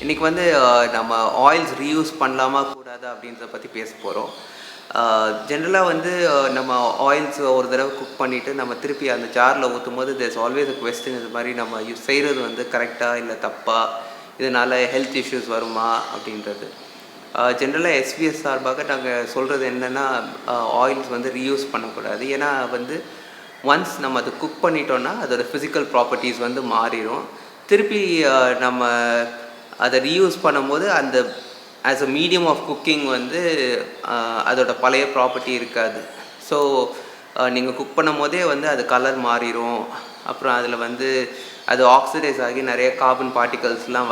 இன்றைக்கி வந்து நம்ம ஆயில்ஸ் ரீயூஸ் பண்ணலாமா கூடாதா அப்படின்றத பற்றி பேச போகிறோம். ஜென்ரலாக வந்து நம்ம ஆயில்ஸ் ஒரு தடவை குக் பண்ணிவிட்டு நம்ம திருப்பி அந்த ஜாரில் ஊற்றும் போது தேர்ஸ் ஆல்வேஸ் அ கொஸ்டின், இது மாதிரி நம்ம செய்கிறது வந்து கரெக்டாக இல்லை தப்பா, இதனால் ஹெல்த் இஷ்யூஸ் வருமா அப்படின்றது. ஜென்ரலாக எஸ்பிஎஸ் சார்பாக நாங்கள் சொல்கிறது என்னென்னா, ஆயில்ஸ் வந்து ரீயூஸ் பண்ணக்கூடாது. ஏன்னா வந்து ஒன்ஸ் நம்ம அதை குக் பண்ணிட்டோன்னா அதோடய ஃபிசிக்கல் ப்ராப்பர்ட்டிஸ் வந்து மாறிடும். திருப்பி நம்ம அதை ரீயூஸ் பண்ணும்போது அந்த as a medium of cooking வந்து அதோட பழைய ப்ராப்பர்ட்டி இருக்காது. ஸோ நீங்கள் குக் பண்ணும் போதே வந்து அது கலர் மாறிடும். அப்புறம் அதில் வந்து அது ஆக்சிடைஸ் ஆகி நிறைய கார்பன் பார்ட்டிகல்ஸ்லாம்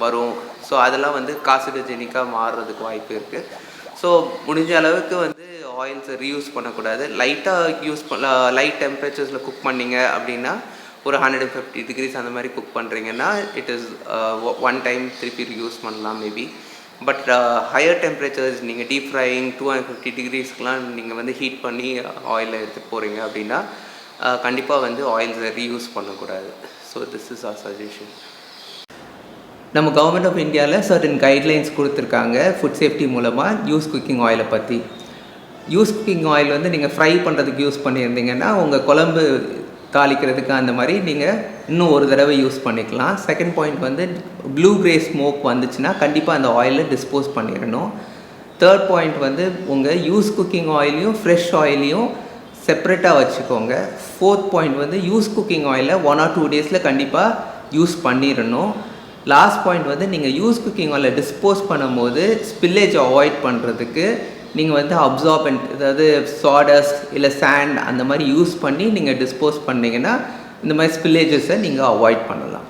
வரும். ஸோ அதெல்லாம் வந்து கார்சினோஜெனிக்காக மாறுறதுக்கு வாய்ப்பு இருக்குது. ஸோ முடிஞ்ச அளவுக்கு வந்து ஆயில்ஸை ரீயூஸ் பண்ணக்கூடாது. லைட் டெம்பரேச்சர்ஸில் குக் பண்ணிங்க அப்படின்னா ஒரு 150 degrees அந்த மாதிரி குக் பண்ணுறீங்கன்னா இட் இஸ் ஒன் டைம் திருப்பி யூஸ் பண்ணலாம் மேபி. பட் ஹையர் டெம்பரேச்சர்ஸ் நீங்கள் டீப் ஃப்ரையிங் 250 degreesக்கெலாம் நீங்கள் வந்து ஹீட் பண்ணி ஆயிலில் எடுத்துகிட்டு போகிறீங்க அப்படின்னா கண்டிப்பாக வந்து ஆயில்ஸை ரீயூஸ் பண்ணக்கூடாது. So this is our suggestion. நம்ம கவர்மெண்ட் ஆஃப் இந்தியாவில் சர்டன் கைட்லைன்ஸ் கொடுத்துருக்காங்க ஃபுட் சேஃப்டி மூலமாக யூஸ் குக்கிங் ஆயிலை பற்றி. யூஸ் குக்கிங் ஆயில் வந்து நீங்கள் ஃப்ரை பண்ணுறதுக்கு யூஸ் பண்ணியிருந்தீங்கன்னா உங்கள் குழம்பு தாளிக்கிறதுக்கு அந்த மாதிரி நீங்கள் இன்னும் ஒரு தடவை யூஸ் பண்ணிக்கலாம். செகண்ட் பாயிண்ட் வந்து ப்ளூ கிரே ஸ்மோக் வந்துச்சுன்னா கண்டிப்பாக அந்த ஆயிலை டிஸ்போஸ் பண்ணிடணும். தேர்ட் பாயிண்ட் வந்து உங்கள் யூஸ் குக்கிங் ஆயிலையும் ஃப்ரெஷ் ஆயிலையும் செப்ரேட்டாக வச்சுக்கோங்க. ஃபோர்த் பாயிண்ட் வந்து யூஸ் குக்கிங் ஆயிலை 1 or 2 days கண்டிப்பாக யூஸ் பண்ணிடணும். லாஸ்ட் பாயிண்ட் வந்து நீங்கள் யூஸ் குக்கிங் ஆயிலை டிஸ்போஸ் பண்ணும்போது ஸ்பில்லேஜை அவாய்ட் பண்ணுறதுக்கு நீங்கள் வந்து அப்சார்பன்ட், அதாவது சாடஸ்ட் இல்லை சாண்ட் அந்த மாதிரி யூஸ் பண்ணி நீங்கள் டிஸ்போஸ் பண்ணிங்கன்னா இந்த மாதிரி ஸ்பில்லேஜஸை நீங்கள் அவாய்ட் பண்ணலாம்.